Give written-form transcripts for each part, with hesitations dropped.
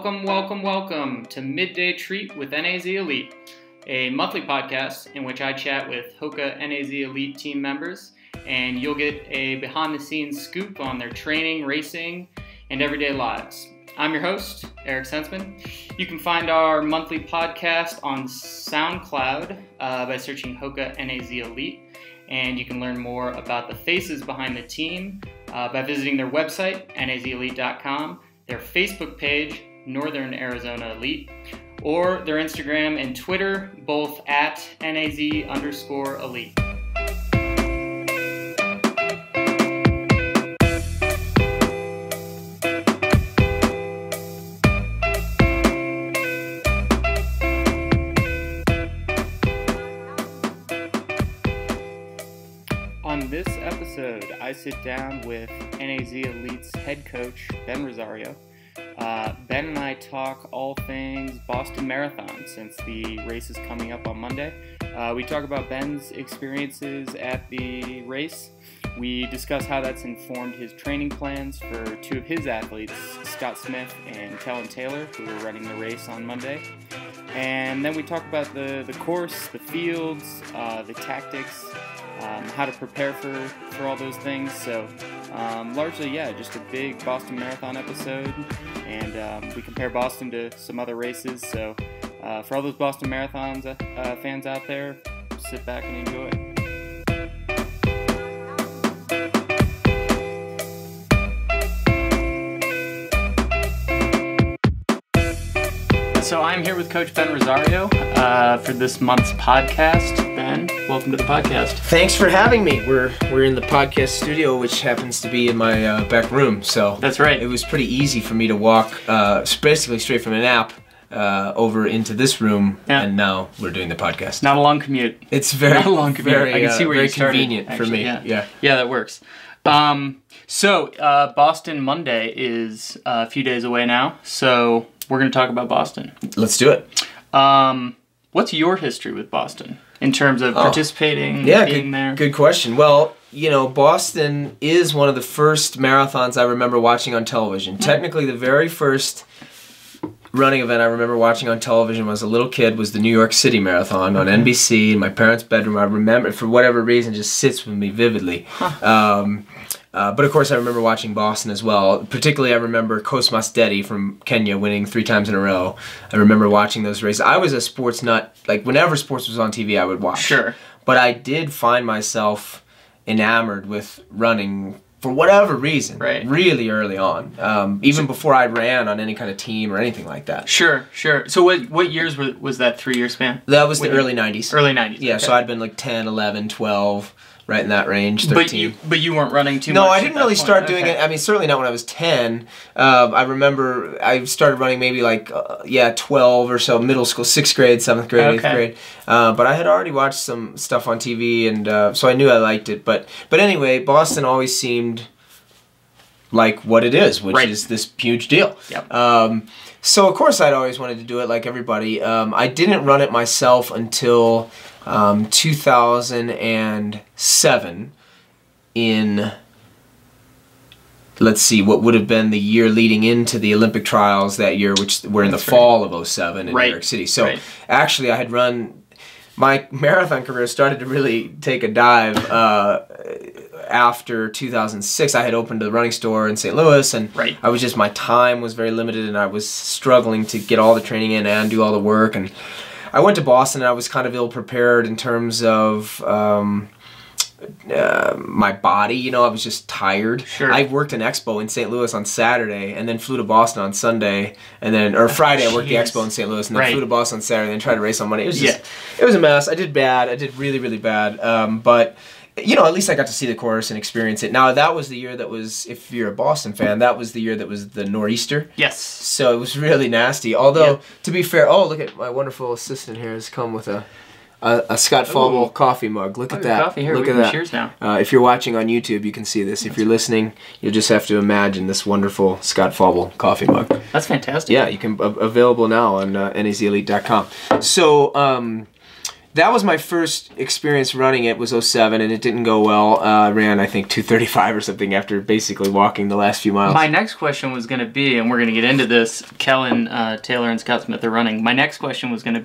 Welcome to Midday Treat with NAZ Elite, a monthly podcast in which I chat with HOKA NAZ Elite team members, and you'll get a behind-the-scenes scoop on their training, racing, and everyday lives. I'm your host, Eric Senseman. You can find our monthly podcast on SoundCloud by searching HOKA NAZ Elite, and you can learn more about the faces behind the team by visiting their website, nazelite.com, their Facebook page, Northern Arizona Elite, or their Instagram and Twitter, both at NAZ_Elite. On this episode, I sit down with NAZ Elite's head coach, Ben Rosario. Ben and I talk all things Boston Marathon since the race is coming up on Monday. We talk about Ben's experiences at the race. We discuss how that's informed his training plans for two of his athletes, Scott Smith and Kellen Taylor, who are running the race on Monday. And then we talk about the course, the fields, the tactics, how to prepare for all those things. So largely, just a big Boston Marathon episode, and we compare Boston to some other races. So for all those Boston Marathons fans out there, sit back and enjoy. So I'm here with Coach Ben Rosario for this month's podcast. Ben, welcome to the podcast. Thanks for having me. We're in the podcast studio, which happens to be in my back room. So that's right. It was pretty easy for me to walk basically straight from a nap over into this room, and now we're doing the podcast. Not a long commute. It's very not a long commute. Very, I can see where very you started, convenient actually, for me. Yeah, that works. So Boston Monday is a few days away now. So we're going to talk about Boston. Let's do it. What's your history with Boston in terms of participating, being there? Good question. Well, Boston is one of the first marathons I remember watching on television. Technically, the very first running event I remember watching on television when I was a little kid was the New York City Marathon on NBC in my parents' bedroom. I remember, for whatever reason, just sits with me vividly. But of course I remember watching Boston as well. Particularly I remember Cosmas Dedi from Kenya winning 3 times in a row. I remember watching those races. I was a sports nut. Like whenever sports was on TV I would watch. Sure. But I did find myself enamored with running for whatever reason, really early on, even before I ran on any kind of team or anything like that. Sure. So what years was that 3-year span? That was the early 90s. Early 90s. Yeah, okay. So I'd been like 10, 11, 12, right in that range, 13. But you weren't running too much? No, I didn't really start doing it. I mean, certainly not when I was 10. I remember I started running maybe like, 12 or so, middle school, 6th grade, 7th grade, 8th grade. But I had already watched some stuff on TV, and so I knew I liked it. But anyway, Boston always seemed like what it is, which is this huge deal. Yep. So of course I'd always wanted to do it like everybody. I didn't run it myself until 2007 in, let's see, what would have been the year leading into the Olympic trials that year, which were in the fall of 07 in New York City. So actually I had run, my marathon career started to really take a dive after 2006. I had opened a running store in St. Louis, and I was just, my time was very limited, and I was struggling to get all the training in and do all the work. And I went to Boston, and I was kind of ill-prepared in terms of my body. I was just tired. Sure. I worked an expo in St. Louis on Saturday, and then flew to Boston on Sunday, and then, or Friday I worked the expo in St. Louis, and then flew to Boston on Saturday, and tried to race on Monday. It was just, it was a mess. I did bad. I did really, really bad. But at least I got to see the course and experience it. Now, that was the year that was, if you're a Boston fan, that was the year that was the nor'easter. Yes. So it was really nasty. Although, to be fair, look at my wonderful assistant here has come with a Scott Fauble coffee mug. Look at that. Coffee here. Look at that. Cheers now. If you're watching on YouTube, you can see this. If you're listening, you'll just have to imagine this wonderful Scott Fauble coffee mug. That's fantastic. Yeah, you can available now on nazelite.com. So, that was my first experience running it, was 07, and it didn't go well. I ran, I think, 2:35 or something after basically walking the last few miles. My next question was going to be, and we're going to get into this, Kellen, Taylor, and Scott Smith are running. My next question was going to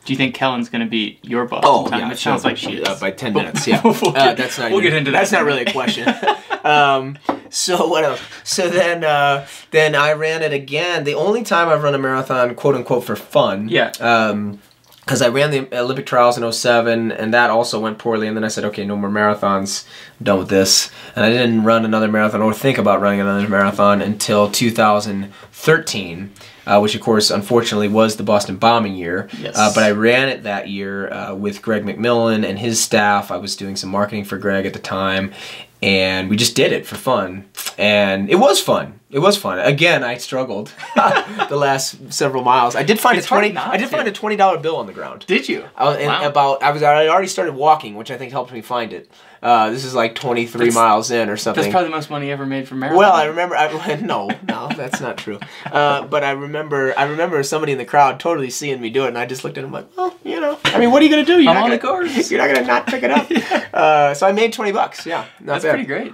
do you think Kellen's going to beat your Boston time? Yeah, it sounds like she is. By 10 minutes, yeah. We'll get into that. That's not really a question. So what else? So then I ran it again. The only time I've run a marathon, quote unquote, for fun. Yeah. Because I ran the Olympic trials in 07, and that also went poorly, and then I said, okay, no more marathons, I'm done with this. And I didn't run another marathon or think about running another marathon until 2013, which of course, unfortunately, was the Boston bombing year. Yes. But I ran it that year with Greg McMillan and his staff. I was doing some marketing for Greg at the time, and we just did it for fun. And it was fun. It was fun. Again, I struggled the last several miles. I did find a $20 bill on the ground. Did you? I already started walking, which I think helped me find it. This is like 23 miles in or something. That's probably the most money you ever made from marathon. Well, I remember. No, that's not true. But I remember somebody in the crowd totally seeing me do it, and I just looked at him like, well, I mean, what are you gonna do? I'm on the course. You're not gonna not pick it up. Yeah. So I made $20. Yeah, that's pretty great.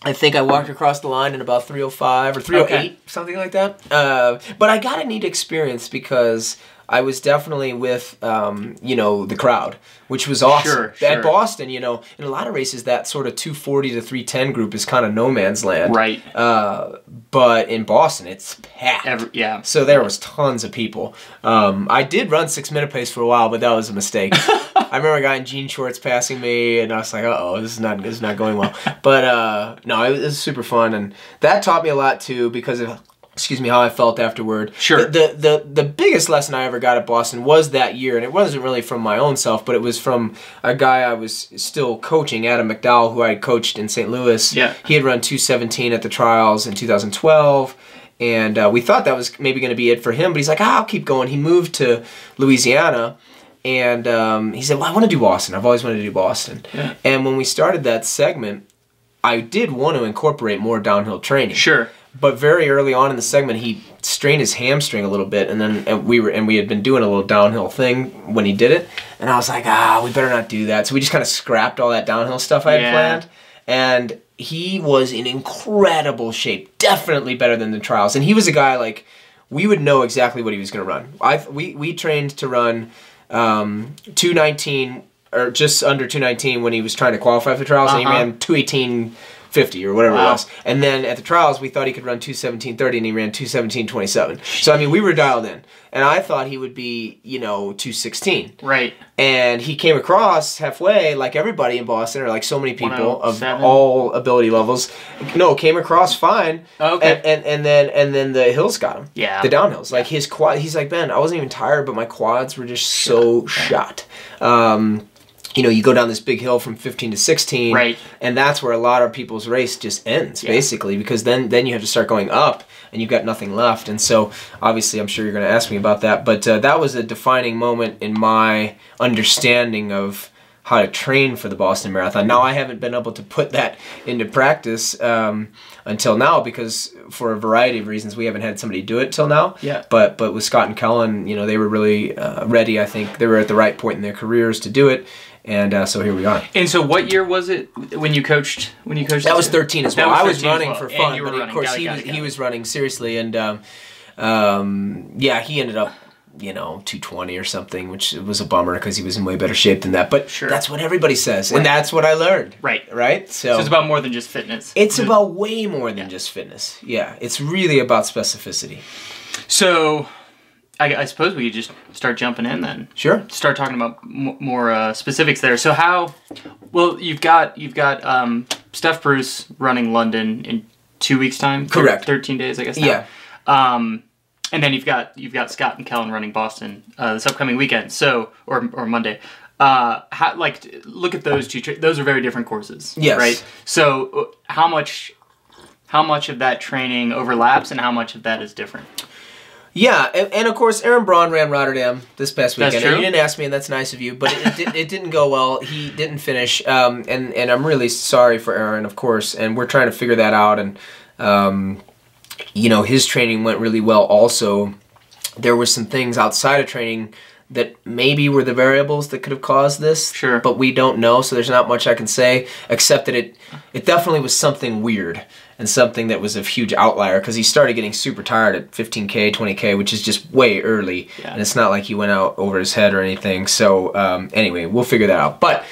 I think I walked across the line in about 3:05 or 3:08, something like that. But I got a neat experience because I was definitely with, the crowd, which was awesome. Sure. At Boston, in a lot of races, that sort of 240 to 310 group is kind of no man's land. Right. But in Boston, it's packed. Yeah. So there was tons of people. I did run 6-minute pace for a while, but that was a mistake. I remember a guy in jean shorts passing me, and I was like, uh-oh, this is not going well. But, no, it was super fun, and that taught me a lot, too, because of how I felt afterward. Sure. The biggest lesson I ever got at Boston was that year, and it wasn't really from my own self, but it was from a guy I was still coaching, Adam McDowell, who I had coached in St. Louis. Yeah. He had run 2:17 at the trials in 2012, and we thought that was maybe going to be it for him, but he's like, I'll keep going. He moved to Louisiana, and he said, well, I want to do Boston. I've always wanted to do Boston. Yeah. And when we started that segment, I did want to incorporate more downhill training. Sure. But very early on in the segment, he strained his hamstring a little bit, and we had been doing a little downhill thing when he did it, and I was like, we better not do that. So we just kind of scrapped all that downhill stuff I had planned, and he was in incredible shape, definitely better than the trials. And he was a guy like we would know exactly what he was going to run. We trained to run 2:19 or just under 2:19 when he was trying to qualify for the trials, and he ran 2:18.50 or whatever it was. And then at the trials, we thought he could run 2:17.30, and he ran 2:17.27. So, I mean, we were dialed in. And I thought he would be, 2:16. Right. And he came across halfway, like everybody in Boston, or like so many people of 107. all ability levels. No, came across fine. Okay. And then the hills got him. Yeah. The downhills. Like his quad, he's like, Ben, I wasn't even tired, but my quads were just so shot. You go down this big hill from 15 to 16, right, and that's where a lot of people's race just ends, basically, because then you have to start going up, and you've got nothing left. And so, obviously, I'm sure you're going to ask me about that, but that was a defining moment in my understanding of how to train for the Boston Marathon. Now, I haven't been able to put that into practice until now, because for a variety of reasons, we haven't had somebody do it till now. Yeah. But with Scott and Kellen, they were really ready. I think they were at the right point in their careers to do it. And so here we are. And so what year was it when you coached? That was 13 as well. I was running for fun, but of course he was running seriously. And he ended up 220 or something, which was a bummer because he was in way better shape than that. But that's what everybody says, and that's what I learned. Right. So it's about more than just fitness. It's about way more than just fitness. Yeah, it's really about specificity. So I suppose we could just start jumping in then. Sure. Start talking about more specifics there. So you've got Steph Bruce running London in 2 weeks' time. Correct. 13 days, I guess. Now. Yeah. And then you've got Scott and Kellen running Boston this upcoming weekend. So or Monday. Look at those two. Those are very different courses. Yes. Right. So how much of that training overlaps, and how much of that is different? Yeah, and of course, Aaron Braun ran Rotterdam this past weekend. That's true. And you didn't ask me, and that's nice of you, but it didn't go well. He didn't finish, and I'm really sorry for Aaron, of course, and we're trying to figure that out. And his training went really well. Also, there were some things outside of training that maybe were the variables that could have caused this. Sure. But we don't know, so there's not much I can say, except that it definitely was something weird and something that was a huge outlier, because he started getting super tired at 15K, 20K, which is just way early. Yeah. And it's not like he went out over his head or anything. So anyway, we'll figure that out. But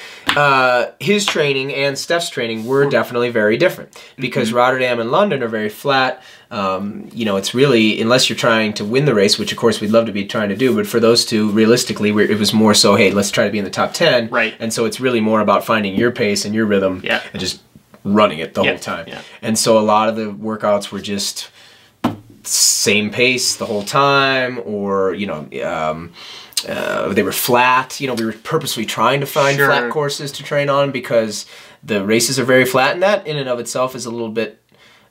his training and Steph's training were definitely very different, because Rotterdam and London are very flat. You know, it's really, unless you're trying to win the race, which of course we'd love to be trying to do, but for those two, realistically, it was more so, hey, let's try to be in the top 10. Right. And so it's really more about finding your pace and your rhythm and just running it the whole time. Yeah. And so a lot of the workouts were just same pace the whole time, or, you know, they were flat. You know, we were purposely trying to find flat courses to train on, because the races are very flat, and that in and of itself is a little bit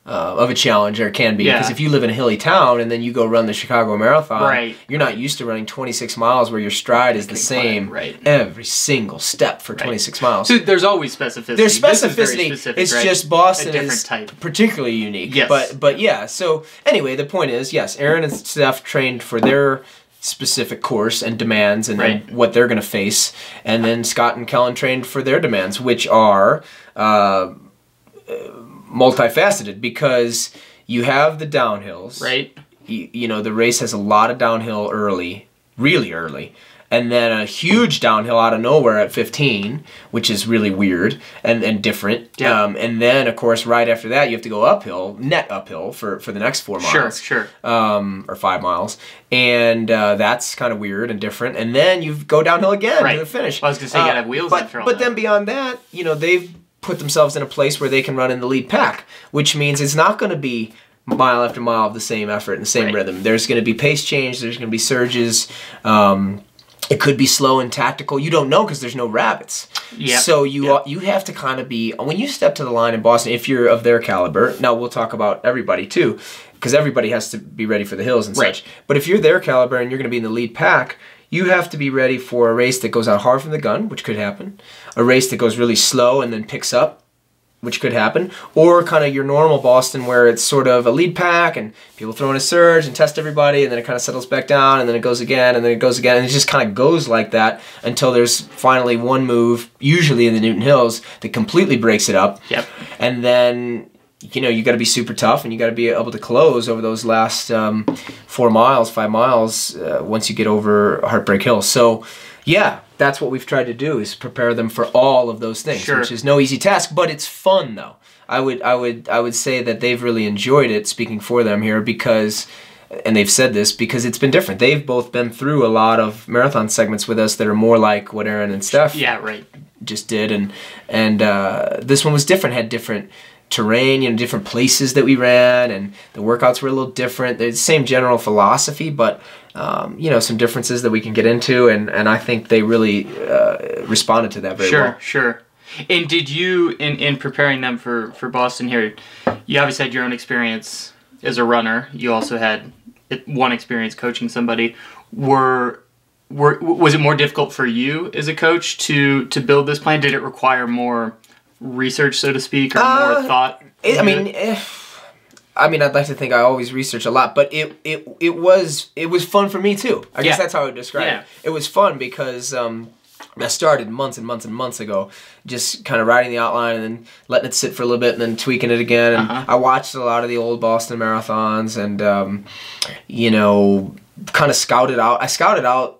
of a challenge, or can be, because if you live in a hilly town and then you go run the Chicago Marathon, you're not used to running 26 miles where your stride is the same every single step for 26 miles. So there's always specificity. There's specificity. This is very specific, it's just Boston is particularly unique. Yes. But yeah, so anyway, the point is, yes, Aaron and Steph trained for their specific course and demands, and then what they're going to face, and then Scott and Kellen trained for their demands, which are multifaceted, because you have the downhills. Right. You know, the race has a lot of downhill early, really early, and then a huge downhill out of nowhere at 15, which is really weird and different. Yeah. And then, of course, right after that, you have to go uphill, net uphill for the next 4 miles. Sure. Or 5 miles. And that's kind of weird and different. And then you go downhill again to the finish. Well, I was going to say, you got to have wheels after all But that. then beyond that, you know, they've put themselves in a place where they can run in the lead pack, which means it's not going to be mile after mile of the same effort and the same rhythm. There's going to be pace change. There's going to be surges. It could be slow and tactical. You don't know, because there's no rabbits. Yep. So you have to kind of be, when you step to the line in Boston, if you're of their caliber. Now we'll talk about everybody too, because everybody has to be ready for the hills and such. But if you're their caliber and you're going to be in the lead pack, you have to be ready for a race that goes out hard from the gun, which could happen. A race that goes really slow and then picks up, which could happen. Or kind of your normal Boston, where it's sort of a lead pack and people throw in a surge and test everybody, and then it kind of settles back down, and then it goes again, and then it goes again, and it just kind of goes like that until there's finally one move, usually in the Newton Hills, that completely breaks it up. Yep. And then, you know, you got to be super tough, and you got to be able to close over those last 4 miles, 5 miles, once you get over Heartbreak Hill. So, yeah, that's what we've tried to do, is prepare them for all of those things, which is no easy task, but it's fun though. I would say that they've really enjoyed it, speaking for them here, because, and they've said this, because it's been different. They've both been through a lot of marathon segments with us that are more like what Aaron and Steph just did, and this one was different, had different terrain, you know, different places that we ran, and the workouts were a little different. They're the same general philosophy, but you know, some differences that we can get into, and I think they really responded to that very well. Sure. And did you, in preparing them for Boston here, you obviously had your own experience as a runner. You also had one experience coaching somebody. Was it more difficult for you as a coach to build this plan? Did it require more research, so to speak, or more thought? I mean, I'd like to think I always research a lot, but it was fun for me too. I guess that's how I would describe it. It was fun because I started months and months and months ago, just kind of writing the outline and then letting it sit for a little bit and then tweaking it again. And I watched a lot of the old Boston marathons, and you know, kind of scouted out. I scouted out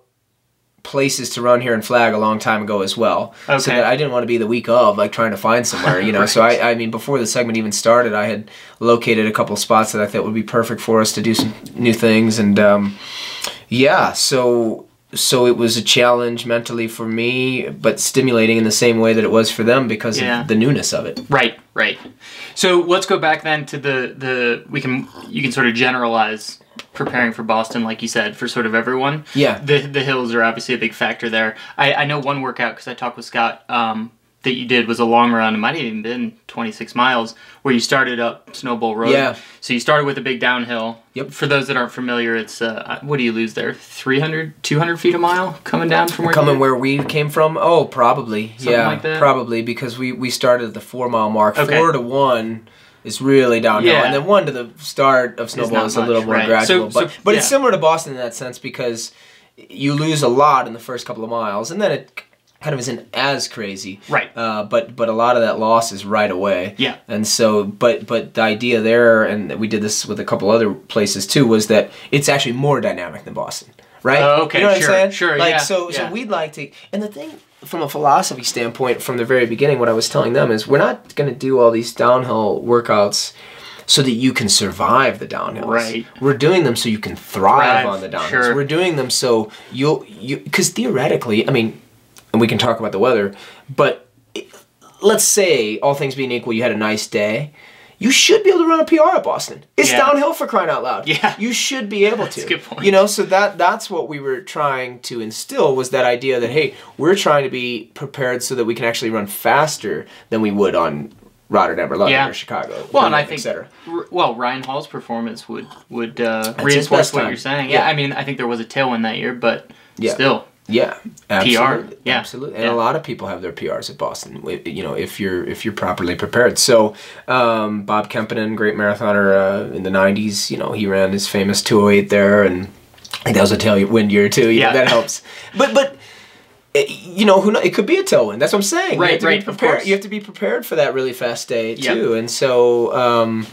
places to run here in Flag a long time ago as well, so that I didn't want to be the week of, like, trying to find somewhere, you know. So I mean, before the segment even started, I had located a couple spots that I thought would be perfect for us to do some new things, and yeah, so it was a challenge mentally for me, but stimulating in the same way that it was for them, because of the newness of it. Right. So let's go back then to you can sort of generalize preparing for Boston, like you said, for sort of everyone. Yeah. The hills are obviously a big factor there. I know one workout, because I talked with Scott, that you did was a long run. It might have even been 26 miles, where you started up Snowball Road. Yeah. So you started with a big downhill. Yep. For those that aren't familiar, it's, what do you lose there? 300, 200 feet a mile coming down from where where we came from? Oh, probably. Something like that? Probably, because we started at the 4 mile mark. 4 to 1 is really downhill, and then 1 to the start of Snowball is a little more gradual. But it's similar to Boston in that sense, because you lose a lot in the first couple of miles, and then it kind of isn't as crazy. Right. But a lot of that loss is right away. Yeah. And so, but the idea there, and we did this with a couple other places too, was that it's actually more dynamic than Boston. Right? Oh, okay, you know what I'm saying? Sure, like, yeah. So we'd like to, and the thing, from a philosophy standpoint, from the very beginning, what I was telling them is we're not going to do all these downhill workouts so that you can survive the downhills. Right. We're doing them so you can thrive on the downhills. Sure. We're doing them so because theoretically, I mean, and we can talk about the weather, but let's say, all things being equal, you had a nice day, you should be able to run a PR at Boston. It's downhill, for crying out loud. Yeah. You should be able to. That's a good point. You know, so that's what we were trying to instill, was that idea that, hey, we're trying to be prepared so that we can actually run faster than we would on Rotterdam or London or Chicago. Well, and I think, etc. well, Ryan Hall's performance would reinforce what you're saying. Yeah, I mean, I think there was a tailwind that year, but still. Yeah, absolutely. PR. Yeah, absolutely. And a lot of people have their PRs at Boston. You know, if you're properly prepared. So, Bob Kempinen, great marathoner in the '90s. You know, he ran his famous 2:08 there, and I think that was a tailwind year too. You know, that helps. But you know, it could be a tailwind. That's what I'm saying. Right, you have to be prepared. You have to be prepared for that really fast day too. And so,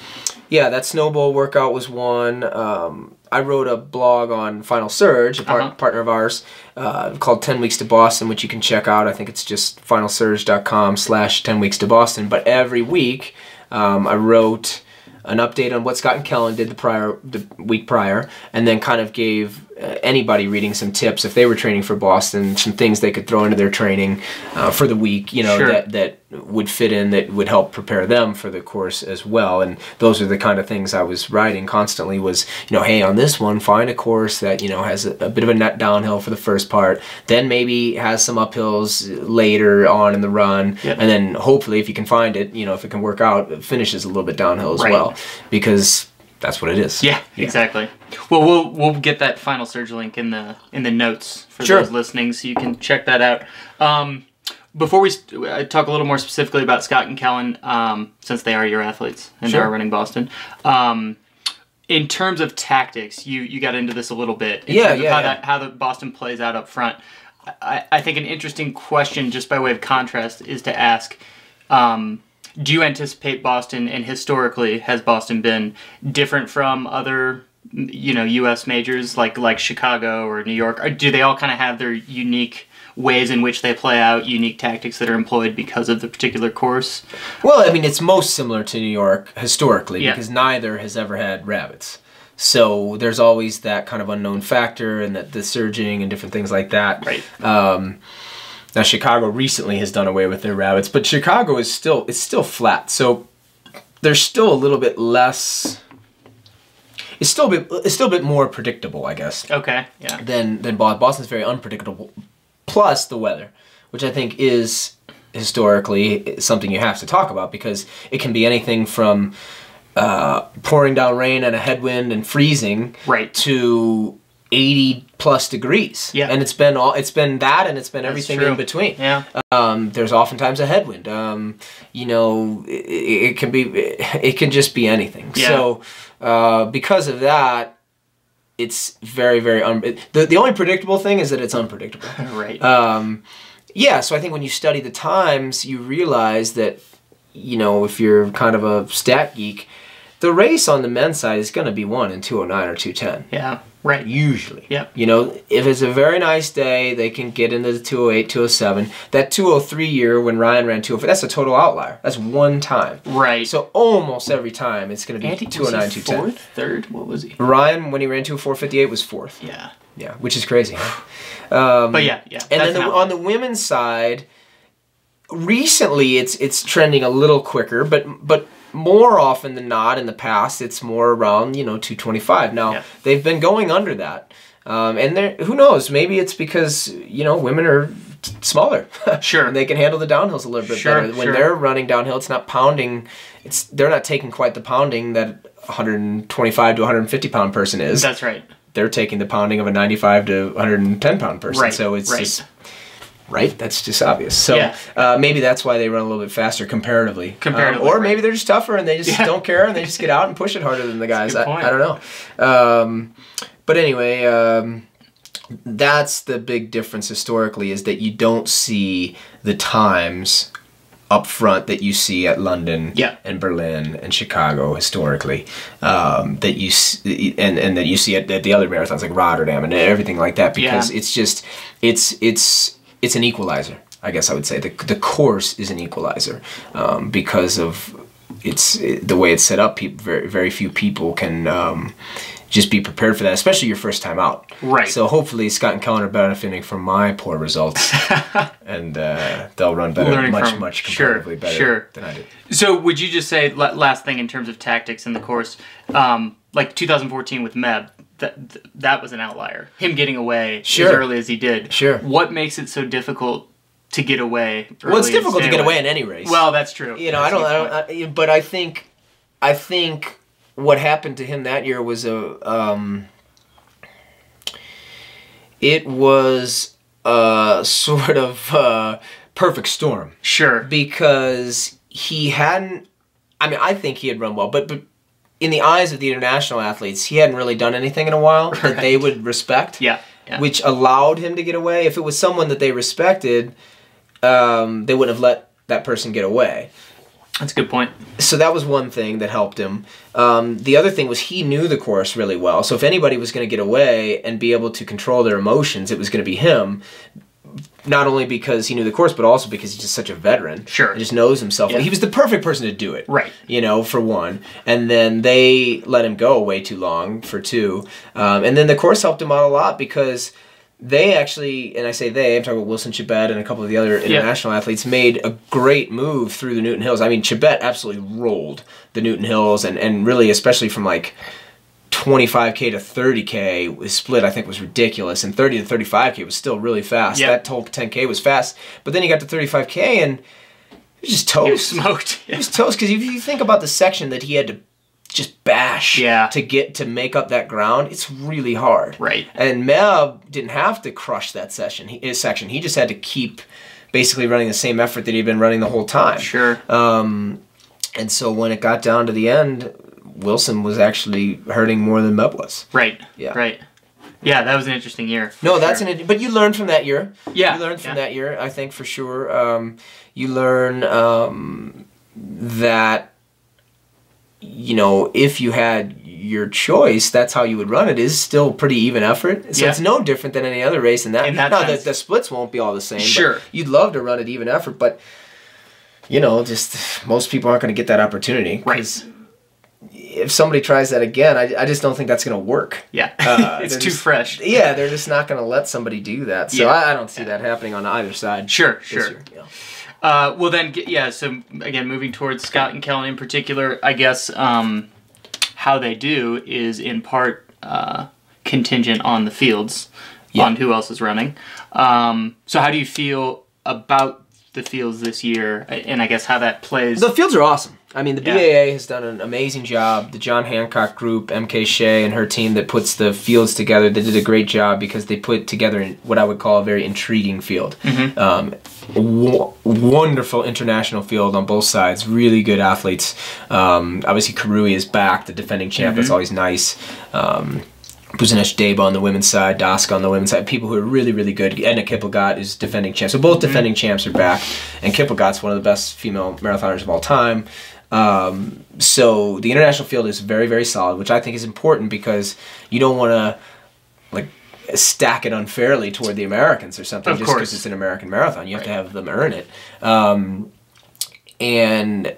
yeah, that snowball workout was one. I wrote a blog on Final Surge, a partner of ours, called 10 Weeks to Boston, which you can check out. I think it's just finalsurge.com/10 weeks to Boston. But every week, I wrote an update on what Scott and Kellen did the week prior, and then kind of gave anybody reading some tips if they were training for Boston, some things they could throw into their training for the week, you know, that would fit in, that would help prepare them for the course as well. And those are the kind of things I was writing constantly was, you know, hey, on this one, find a course that, you know, has a bit of a net downhill for the first part, then maybe has some uphills later on in the run, and then hopefully, if you can find it, you know, if it can work out, it finishes a little bit downhill as well, because that's what it is. Yeah, exactly. Well, we'll get that Final Surge link in the notes for those listening, so you can check that out. Before we talk a little more specifically about Scott and Kellen, since they are your athletes and they are running Boston, in terms of tactics, you got into this a little bit. How the Boston plays out up front. I think an interesting question, just by way of contrast, is to ask. Do you anticipate Boston, and historically has Boston been different from other, you know, U.S. majors like Chicago or New York? Or do they all kind of have their unique ways in which they play out, unique tactics that are employed because of the particular course? Well, I mean, it's most similar to New York historically because neither has ever had rabbits. So there's always that kind of unknown factor, and the surging and different things like that. Right. Now Chicago recently has done away with their rabbits, but Chicago is still flat. So there's still a little bit less. It's still a bit more predictable, I guess. Okay. Yeah. Than Boston. Boston's very unpredictable. Plus the weather, which I think is historically something you have to talk about, because it can be anything from pouring down rain and a headwind and freezing to 80+ degrees. Yeah. And it's been that, and it's been everything in between. Yeah. There's oftentimes a headwind. You know, it can just be anything. Yeah. So because of that, it's very, very the only predictable thing is that it's unpredictable. Right. Yeah, so I think when you study the times, you realize that, you know, if you're kind of a stat geek, the race on the men's side is going to be won in 2:09 or 2:10. Yeah, right. Usually. Yeah. You know, if it's a very nice day, they can get into the 2:08, 2:07. That 2:03 year when Ryan ran 2:04, that's a total outlier. That's one time. Right. So almost every time it's going to be 2:09, 2:10. Fourth, third, what was he? Ryan, when he ran 2:04.58, was fourth. Yeah. Yeah, which is crazy. But yeah. And then on the women's side, recently it's trending a little quicker, but more often than not in the past, it's more around, you know, 2:25. Now, they've been going under that. And who knows, maybe it's because, you know, women are smaller. Sure. And they can handle the downhills a little bit better. When they're running downhill, it's not pounding. They're not taking quite the pounding that a 125 to 150 pound person is. That's right. They're taking the pounding of a 95 to 110 pound person. Right. So it's just... Right? That's just obvious. So maybe that's why they run a little bit faster comparatively. Or maybe they're just tougher and they just don't care and they just get out and push it harder than the guys. I don't know. But anyway, That's the big difference historically, is that you don't see the times up front that you see at London and Berlin and Chicago historically, that you and that you see at the other marathons like Rotterdam and everything like that, because it's just it's an equalizer. I guess I would say the course is an equalizer, because of the way it's set up. Very few people can just be prepared for that, especially your first time out. Right. So hopefully Scott and Kellen are benefiting from my poor results, and they'll run better, much comparatively better than I did. So would you just say, last thing in terms of tactics in the course, like 2014 with Meb, that was an outlier. Him getting away as early as he did. Sure. What makes it so difficult to get away early? Well, it's difficult to get away in any race. Well, that's true. You know, but I think what happened to him that year was it was a sort of perfect storm. Sure. Because he hadn't, I mean, I think he had run well, but in the eyes of the international athletes, he hadn't really done anything in a while that they would respect. Yeah. Which allowed him to get away. If it was someone that they respected, they wouldn't have let that person get away. That's a good point. So that was one thing that helped him. The other thing was he knew the course really well. So if anybody was going to get away and be able to control their emotions, it was going to be him. Not only because he knew the course, but also because he's just such a veteran. Sure. He just knows himself. Yeah. He was the perfect person to do it. Right. You know, for one. And then they let him go way too long, for two. And then the course helped him out a lot, because they actually, and I say they, I'm talking about Wilson Chibet and a couple of the other international athletes, made a great move through the Newton Hills. I mean, Chibet absolutely rolled the Newton Hills, and really, especially from like 25K to 30K, his split, I think, was ridiculous, and 30 to 35K was still really fast. That whole 10K was fast, but then he got to 35K, and he was just toast. He was smoked. He was toast, because if you think about the section that he had to just bash to make up that ground, it's really hard. Right. And Meb didn't have to crush that section. His section. He just had to keep basically running the same effort that he'd been running the whole time. Sure. And so when it got down to the end, Wilson was actually hurting more than Meb was. Right. Yeah. Right. Yeah, that was an interesting year. No, that's but you learned from that year. Yeah. You learned from that year, I think, for sure. You learn that, you know, if you had your choice, that's how you would run it. Is still pretty even effort. So it's no different than any other race in that. Now, the splits won't be all the same. Sure. But you'd love to run it even effort, but, you know, just most people aren't going to get that opportunity. Right. If somebody tries that again, I just don't think that's going to work. Yeah. It's too fresh. Yeah, they're just not going to let somebody do that. So I don't see that happening on either side. Sure. Year, yeah. Well then, so again, moving towards Scott and Kellen in particular, I guess how they do is in part contingent on the fields, on who else is running. So how do you feel about the fields this year, and I guess how that plays? The fields are awesome. I mean, the BAA has done an amazing job. The John Hancock group, MK Shea and her team that puts the fields together, they did a great job, because they put together what I would call a very intriguing field. Wonderful international field on both sides. Really good athletes. Obviously, Karui is back, the defending champ. That's always nice. Buzanesh Deba on the women's side, Daska on the women's side, people who are really, really good. Edna Kiplagat is defending champ. So both defending champs are back, and Kiplagat's one of the best female marathoners of all time. So the international field is very, very solid, which I think is important, because you don't want to like stack it unfairly toward the Americans or something just because it's an American marathon. You have to have them earn it. And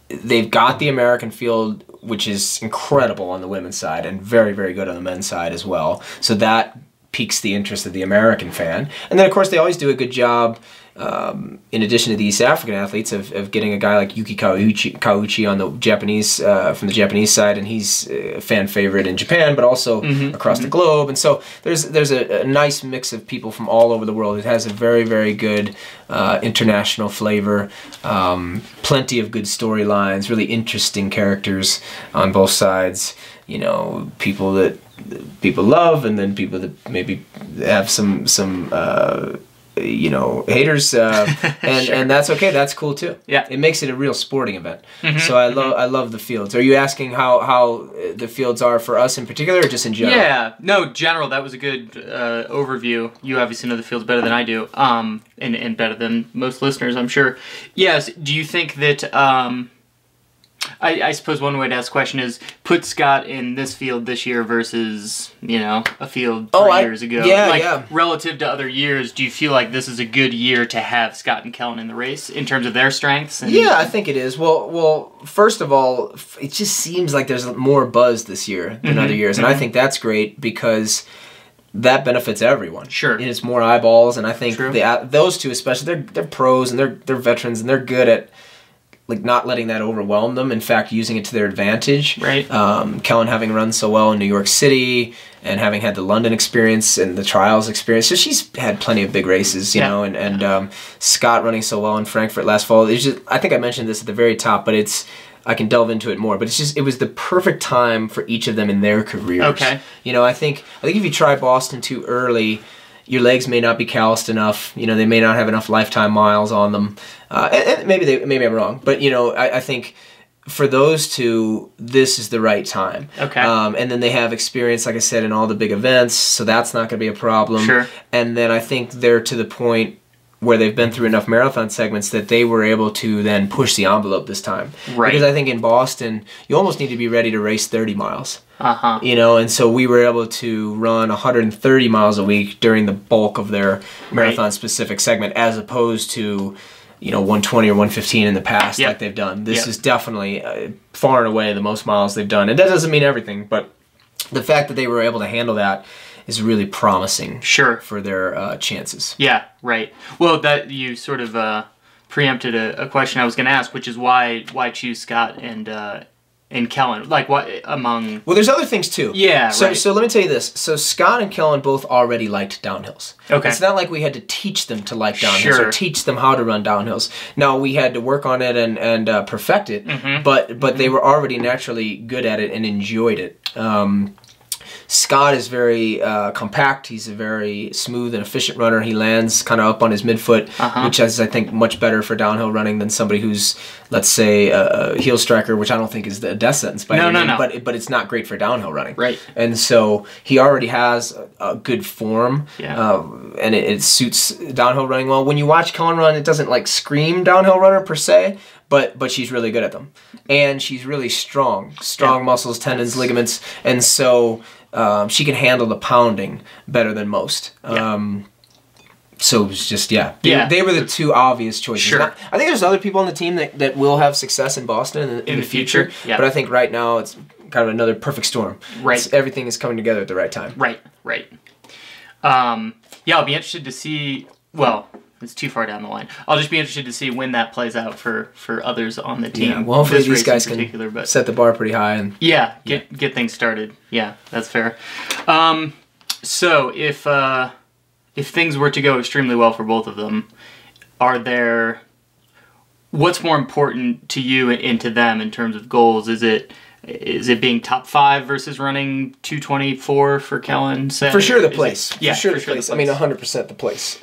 they've got the American field, which is incredible on the women's side and very, very good on the men's side as well. So that piques the interest of the American fan. And then, of course, they always do a good job, in addition to the East African athletes, of getting a guy like Yuki Kauchi on the Japanese, from the Japanese side, and he's a fan favorite in Japan, but also across the globe. And so there's a nice mix of people from all over the world. It has a very, very good international flavor, plenty of good storylines, really interesting characters on both sides. You know, people that people love, and then people that maybe have some haters, and Sure. and that's okay. That's cool too. Yeah. It makes it a real sporting event. So I love the fields. Are you asking how the fields are for us in particular, or just in general? Yeah, no, general. That was a good overview. You obviously know the fields better than I do, and better than most listeners, I'm sure. Yes. Do you think that? I suppose one way to ask the question is put Scott in this field this year versus a field 3 years ago. Yeah. Relative to other years, do you feel like this is a good year to have Scott and Kellen in the race in terms of their strengths? Yeah, I think it is. Well, first of all, it just seems like there's more buzz this year than other years, and I think that's great because that benefits everyone. Sure. It's more eyeballs, and I think those two especially, they're pros and they're veterans and they're good at not letting that overwhelm them. In fact, using it to their advantage. Right. Kellen having run so well in New York City and having had the London experience and the trials experience, so she's had plenty of big races, you know. And Scott running so well in Frankfurt last fall. It's just, I think I mentioned this at the very top, but I can delve into it more. But it was the perfect time for each of them in their careers. Okay. I think if you try Boston too early, your legs may not be calloused enough. They may not have enough lifetime miles on them. And maybe I'm wrong, but I think for those two, this is the right time. Okay. And then they have experience, like I said, in all the big events, so that's not going to be a problem. Sure. And then I think they're to the point where they've been through enough marathon segments that they were able to then push the envelope this time. Right. Because I think in Boston, you almost need to be ready to race 30 miles. Uh-huh. And so we were able to run 130 miles a week during the bulk of their marathon-specific segment, as opposed to 120 or 115 in the past like they've done. This is definitely far and away the most miles they've done. And that doesn't mean everything, but the fact that they were able to handle that is really promising for their chances. Yeah, right. Well, that you sort of preempted a question I was going to ask, which is why choose Scott and Kellen? Like, what among... Well, there's other things, too. Yeah, So let me tell you this. So Scott and Kellen both already liked downhills. Okay. It's not like we had to teach them to like downhills or teach them how to run downhills. Now, we had to work on it and perfect it, but they were already naturally good at it and enjoyed it. Scott is very compact. He's a very smooth and efficient runner. He lands kind of up on his midfoot, which is, I think, much better for downhill running than somebody who's, let's say, a heel striker, which I don't think is a death sentence by any means, but it's not great for downhill running. Right. And so he already has a good form, and it suits downhill running well. When you watch Kellen run, it doesn't scream downhill runner per se, but she's really good at them. And she's really strong muscles, tendons, ligaments, and so she can handle the pounding better than most. So it was just, they were the two obvious choices. Sure. Now, I think there's other people on the team that will have success in Boston in the future. Yeah. But I think right now it's kind of another perfect storm. Right. Everything is coming together at the right time. Right. I'll be interested to see, well, it's too far down the line. I'll just be interested to see when that plays out for others on the team. Yeah, well, hopefully these guys can set the bar pretty high. And get things started. Yeah, that's fair. So if things were to go extremely well for both of them, what's more important to you and to them in terms of goals? Is it being top 5 versus running 224 for Kellen? Say? For sure the place. For sure the place. I mean, 100% the place.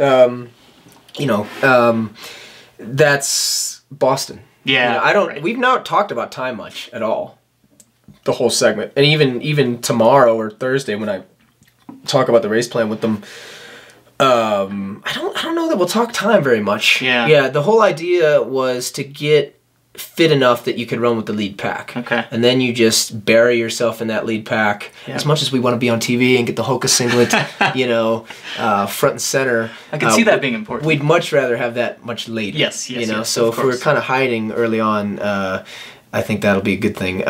That's Boston. Yeah. We've not talked about time much at all. The whole segment. And even tomorrow or Thursday when I talk about the race plan with them, I don't know that we'll talk time very much. Yeah, the whole idea was to get fit enough that you could run with the lead pack. Okay. And then you just bury yourself in that lead pack. As much as we want to be on TV and get the HOKA singlet, front and center. I can see that being important. We'd much rather have that much later. Yes. So if we're kind of hiding early on, I think that'll be a good thing.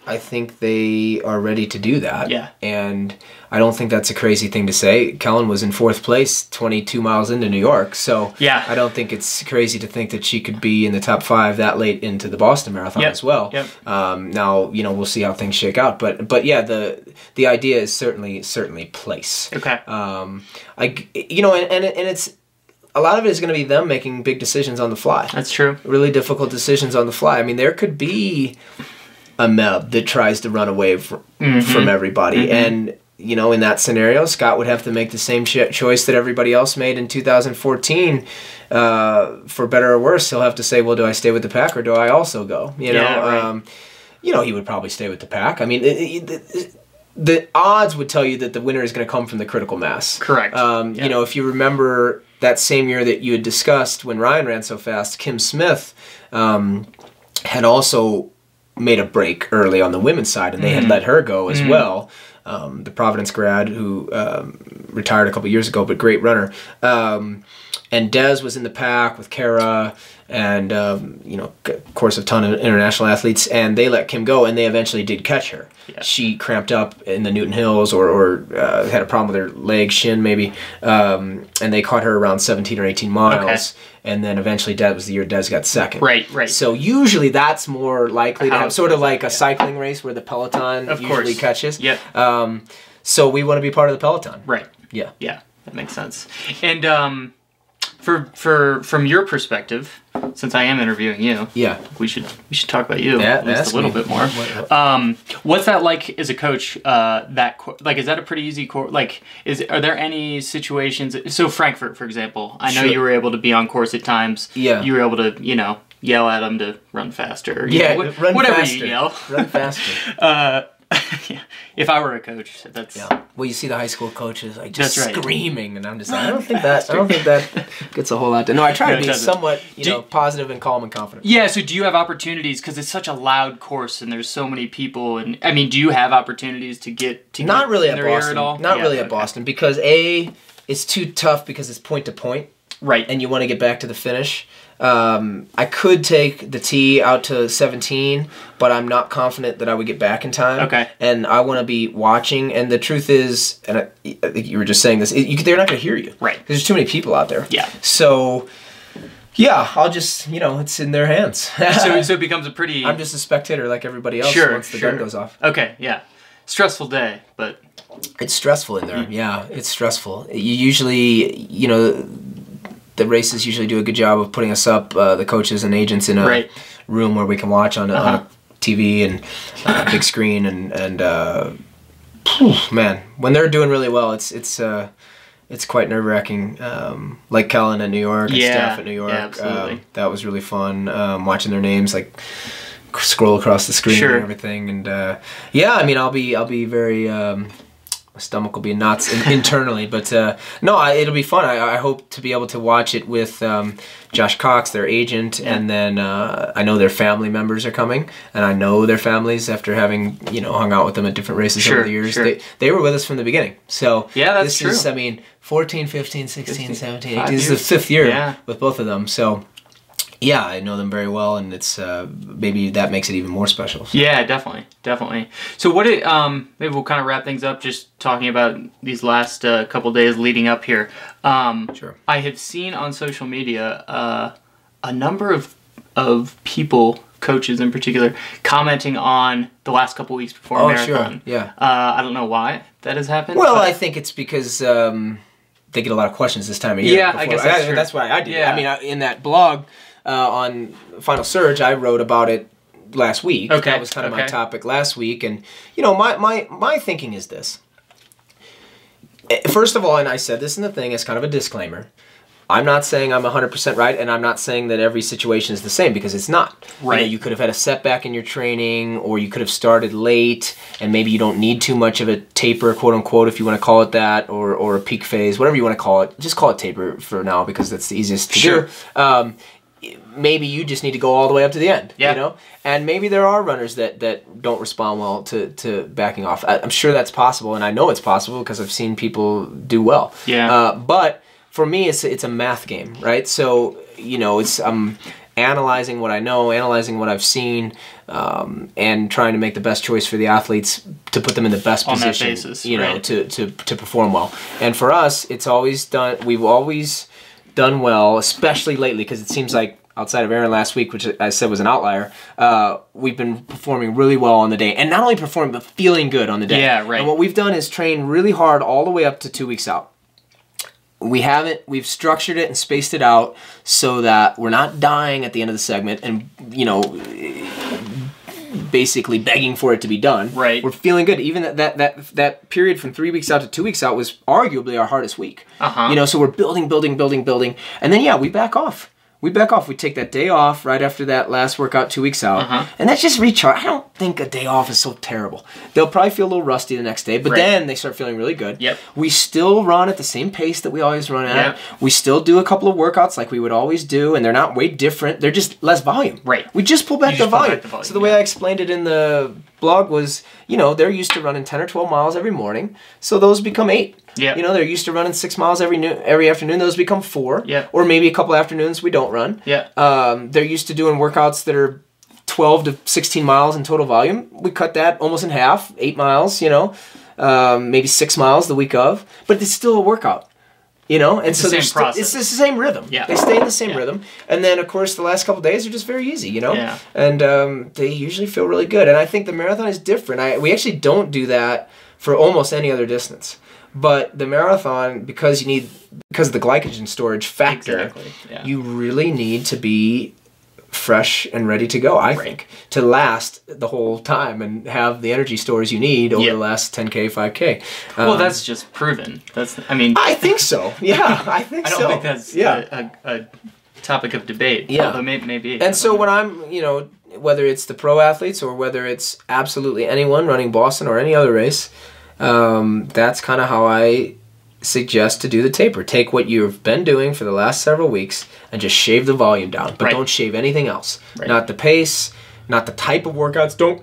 I think they are ready to do that. Yeah. And I don't think that's a crazy thing to say. Kellen was in 4th place 22 miles into New York. So I don't think it's crazy to think that she could be in the top 5 that late into the Boston Marathon as well. Yep. Now, we'll see how things shake out. But yeah, the idea is certainly place. Okay. And it's... A lot of it is going to be them making big decisions on the fly. That's true. Really difficult decisions on the fly. I mean, there could be a Meb that tries to run away from everybody. And you know, in that scenario, Scott would have to make the same choice that everybody else made in 2014. For better or worse, he'll have to say, well, do I stay with the pack or do I also go? You know, right. You know, he would probably stay with the pack. I mean, the odds would tell you that the winner is going to come from the critical mass. Correct. You know, if you remember that same year that you had discussed when Ryan ran so fast, Kim Smith had also made a break early on the women's side, and they had let her go as well. The Providence grad who retired a couple years ago, but great runner. And Des was in the pack with Kara and, you know, of course, a ton of international athletes, and they let Kim go, and they eventually did catch her. Yeah. She cramped up in the Newton Hills or had a problem with her leg, shin maybe, and they caught her around 17 or 18 miles. And then eventually that was the year Des got second. Right. So usually that's more likely to have sort of like a cycling race where the peloton usually catches. So we want to be part of the peloton. Right. Yeah, that makes sense. And from your perspective, since I am interviewing you, we should talk about you at least a little bit more. What's that like as a coach? Is that a pretty easy course? Like, are there any situations? So Frankfurt, for example, I know you were able to be on course at times. Yeah, you were able to, you know, yell at them to run faster. Run whatever faster. You yell. Run faster. If I were a coach, that's Well, you see the high school coaches like just screaming, and I'm just like, I don't think that gets a whole lot done. No, I try to be somewhat, you know, positive and calm and confident. Yeah. So, do you have opportunities because it's such a loud course and there's so many people? And I mean, do you have opportunities to get not really at Boston? Not really at Boston because it's too tough because it's point to point. Right. And you want to get back to the finish. I could take the tee out to 17, but I'm not confident that I would get back in time. Okay. And I want to be watching. And the truth is, and I think you were just saying this, they're not going to hear you. Right. Because there's too many people out there. Yeah. So, yeah, I'll just, you know, it's in their hands. so it becomes a pretty... I'm just a spectator like everybody else once the gun goes off. Okay, yeah. Stressful day, but... It's stressful in there. Yeah, it's stressful. You usually, you know... The races usually do a good job of putting us up, the coaches and agents, in a room where we can watch on a TV and a big screen. And man, when they're doing really well, it's quite nerve-wracking. Like Kellen at New York and Steph at New York. Yeah, absolutely. That was really fun, watching their names like scroll across the screen and everything. And I mean, I'll be very... my stomach will be in knots internally, but no, it'll be fun. I hope to be able to watch it with Josh Cox, their agent, and then I know their family members are coming, and I know their families after having, you know, hung out with them at different races over the years. They were with us from the beginning. So this is, I mean, 14, 15, 16, 17, 18. This is the 5th year with both of them. So yeah, I know them very well, and it's maybe that makes it even more special. So. Yeah, definitely. So maybe we'll kind of wrap things up just talking about these last couple days leading up here. Sure. I have seen on social media a number of people, coaches in particular, commenting on the last couple weeks before a marathon. Sure. Yeah. I don't know why that has happened. Well, I think it's because they get a lot of questions this time of year. Yeah, I guess that's why I did. Yeah. I mean, in that blog on Final Surge, I wrote about it last week. Okay. That was kind of my topic last week. And, you know, my thinking is this. First of all, and I said this in the thing as kind of a disclaimer, I'm not saying I'm 100% right, and I'm not saying that every situation is the same, because it's not. Right. You know, you could have had a setback in your training, or you could have started late, and maybe you don't need too much of a taper, quote unquote, if you want to call it that, or a peak phase, whatever you want to call it. Just call it taper for now, because that's the easiest to do. Maybe you just need to go all the way up to the end, you know? And maybe there are runners that don't respond well to backing off. I'm sure that's possible, and I know it's possible because I've seen people do well. Yeah. But for me, it's a math game, right? So, you know, I'm analyzing what I know, analyzing what I've seen, and trying to make the best choice for the athletes to put them in the best position, basis, you know, to perform well. And for us, we've always done well, especially lately, because it seems like outside of Aaron last week, which I said was an outlier, we've been performing really well on the day. And not only performing, but feeling good on the day. Yeah, right. And what we've done is train really hard all the way up to 2 weeks out. We've structured it and spaced it out so that we're not dying at the end of the segment and, you know, basically begging for it to be done. Right. We're feeling good. Even that period from 3 weeks out to 2 weeks out was arguably our hardest week. You know, so we're building, and then we back off. We take that day off right after that last workout 2 weeks out. And that's just recharge. I don't think a day off is so terrible. They'll probably feel a little rusty the next day, but then they start feeling really good. We still run at the same pace that we always run at. We still do a couple of workouts like we would always do, and they're not way different. They're just less volume. We just pull back the volume. So the way I explained it in the blog was, you know, they're used to running 10 or 12 miles every morning, so those become 8. You know, they're used to running 6 miles every afternoon. Those become 4. Or maybe a couple afternoons we don't run. They're used to doing workouts that are 12 to 16 miles in total volume. We cut that almost in half, 8 miles, you know, maybe 6 miles the week of. But it's still a workout, you know? And it's so the same process. It's the same rhythm. They stay in the same rhythm. And then, of course, the last couple of days are just very easy, you know? And they usually feel really good. And I think the marathon is different. We actually don't do that for almost any other distance. But the marathon, because of the glycogen storage factor, you really need to be fresh and ready to go, I think, to last the whole time and have the energy stores you need over the last 10K, 5K. Well, that's just proven. I think so. Yeah, I think so. I don't think that's a topic of debate. Although maybe. And so when I'm, you know, whether it's the pro athletes or whether it's absolutely anyone running Boston or any other race, that's kind of how I suggest to do the taper. Take what you've been doing for the last several weeks and just shave the volume down, but don't shave anything else. Not the pace, not the type of workouts. Don't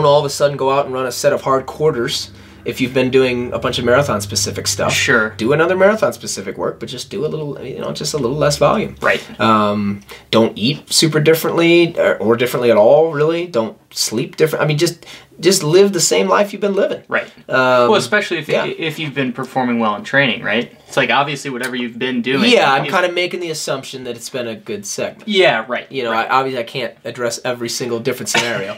all of a sudden go out and run a set of hard quarters if you've been doing a bunch of marathon specific stuff. Do another marathon specific work, but just do a little, you know, just a little less volume. Don't eat super differently or differently at all, really. Don't sleep different. I mean, just live the same life you've been living. Well, especially if you've been performing well in training, right? It's like obviously whatever you've been doing. I'm kind of making the assumption that it's been a good segment. You know, obviously I can't address every single different scenario.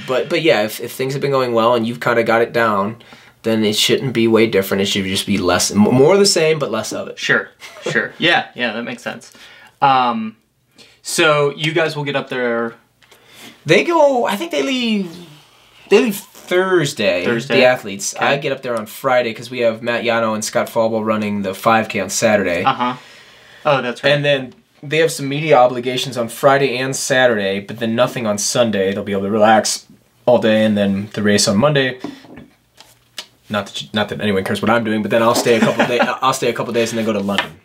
But yeah, if things have been going well and you've kind of got it down, then it shouldn't be way different. It should just be more the same, but less of it. Sure. Yeah, that makes sense. So you guys will get up there. They go. I think they leave Thursday. The athletes. I get up there on Friday because we have Matt Yano and Scott Falbo running the 5K on Saturday. Oh, that's right. And then they have some media obligations on Friday and Saturday, but then nothing on Sunday. They'll be able to relax all day, and then the race on Monday. Not that anyone cares what I'm doing, but then I'll stay a couple days. I'll stay a couple days and then go to London.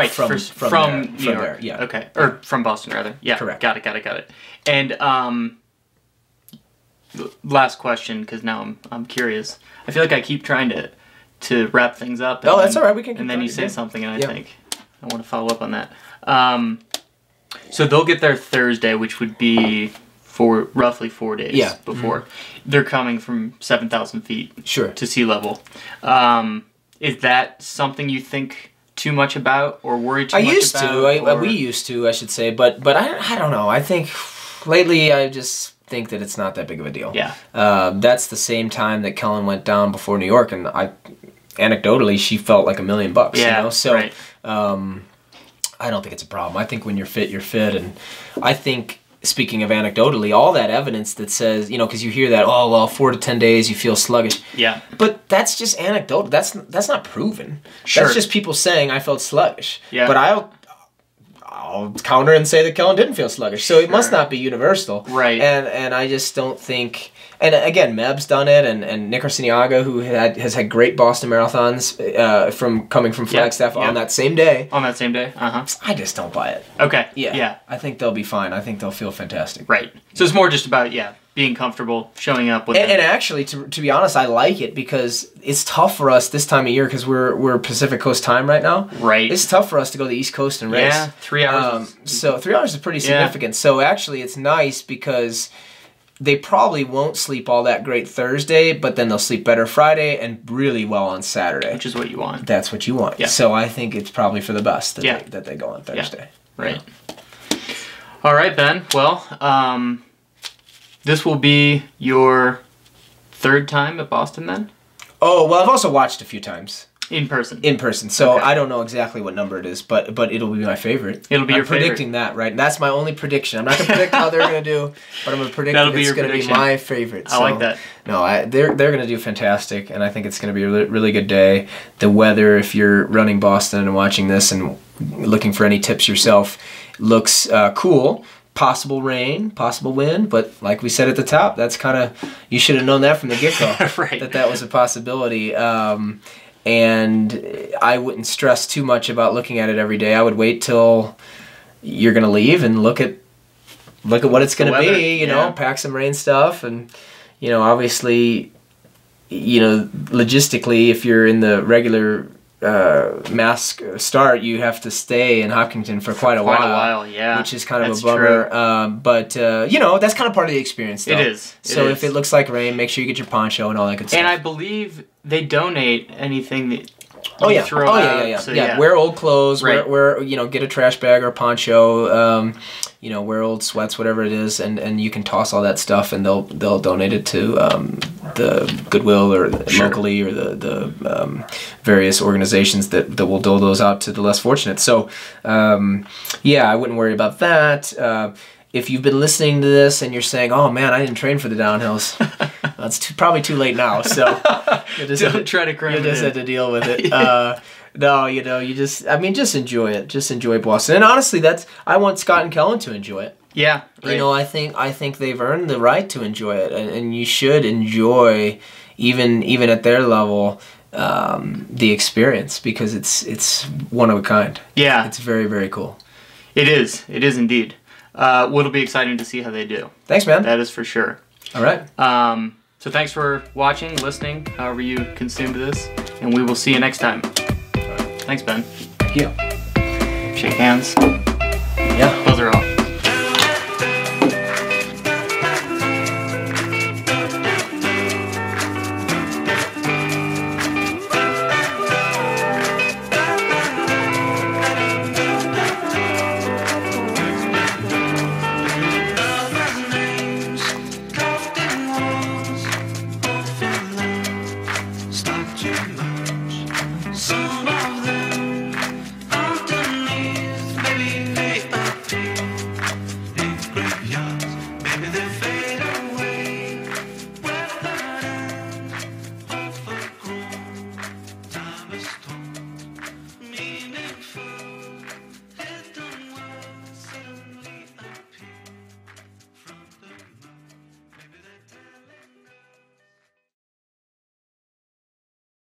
From New York. Yeah. Okay. Or from Boston, rather. Yeah. Correct. Got it. And last question, because now I'm curious. I feel like I keep trying to wrap things up. And that's all right. We can. And then you say something, and I think I want to follow up on that. So they'll get there Thursday, which would be for roughly 4 days before. They're coming from 7,000 feet to sea level. Is that something you think too much about or worry too much about? We used to, I should say, but I don't know. I think lately I just think that it's not that big of a deal. That's the same time that Kellen went down before New York, and anecdotally she felt like $1 million. You know? So I don't think it's a problem. I think when you're fit, and I think, speaking of anecdotally, all that evidence that says, you know, because you hear that, 4 to 10 days you feel sluggish. But that's just anecdotal. That's not proven. That's just people saying I felt sluggish. But I'll counter and say that Kellen didn't feel sluggish. So it must not be universal. And I just don't think. And again, Meb's done it, and Nick Arciniaga, who has had great Boston marathons coming from Flagstaff on that same day. I just don't buy it. I think they'll be fine. I think they'll feel fantastic. So it's more just about being comfortable, showing up with and actually, to be honest, I like it because it's tough for us this time of year because we're Pacific Coast time right now. It's tough for us to go to the East Coast and race. 3 hours. So 3 hours is pretty significant. So actually, it's nice because they probably won't sleep all that great Thursday, but then they'll sleep better Friday and really well on Saturday. Which is what you want. That's what you want. So I think it's probably for the best that they go on Thursday. All right, Ben. Well, this will be your 3rd time at Boston then? Oh, well, I've also watched a few times. In person. In person. So Okay. I don't know exactly what number it is, but it'll be my favorite. It'll be your favorite. I'm predicting that, right? And that's my only prediction. I'm not going to predict how they're going to do, but I'm going to predict That'll that be it's your going to be prediction. my favorite. I like that. No, they're going to do fantastic, and I think it's going to be a really good day. The weather, if you're running Boston and watching this and looking for any tips yourself, looks cool. Possible rain, possible wind, but like we said at the top, that's kind of, you should have known that from the get-go, Right. that was a possibility. And I wouldn't stress too much about looking at it every day. I would wait till you're going to leave and look at what it's going to be, you know, pack some rain stuff. And, you know, obviously, you know, logistically, if you're in the regular mask start, you have to stay in Hopkinton for quite a while, yeah, which is kind of a bummer. But you know, that's kind of part of the experience, though. It is. So if it looks like rain, make sure you get your poncho and all that good stuff. And I believe they donate anything that Oh you yeah, throw out. yeah. So, Wear old clothes. Right. Wear you know, get a trash bag or a poncho. You know, wear old sweats, whatever it is, and you can toss all that stuff, and they'll donate it to the Goodwill or locally, or the various organizations that will dole those out to the less fortunate. So yeah, I wouldn't worry about that. If you've been listening to this and you're saying, "Oh man, I didn't train for the downhills," well, it's probably too late now. So don't try to cram it in. You just have to deal with it. No, you know, just enjoy it. Just enjoy Boston. And honestly, I want Scott and Kellen to enjoy it. Yeah, right. You know, I think they've earned the right to enjoy it, and you should enjoy even at their level the experience, because it's one of a kind. Yeah, it's very, very cool. It is indeed. It'll be exciting to see how they do. Thanks, man. That is for sure. All right. So thanks for watching, listening, however you consumed this, and we will see you next time. Thanks, Ben. Thank you. Shake hands. Yeah. Buzzer off.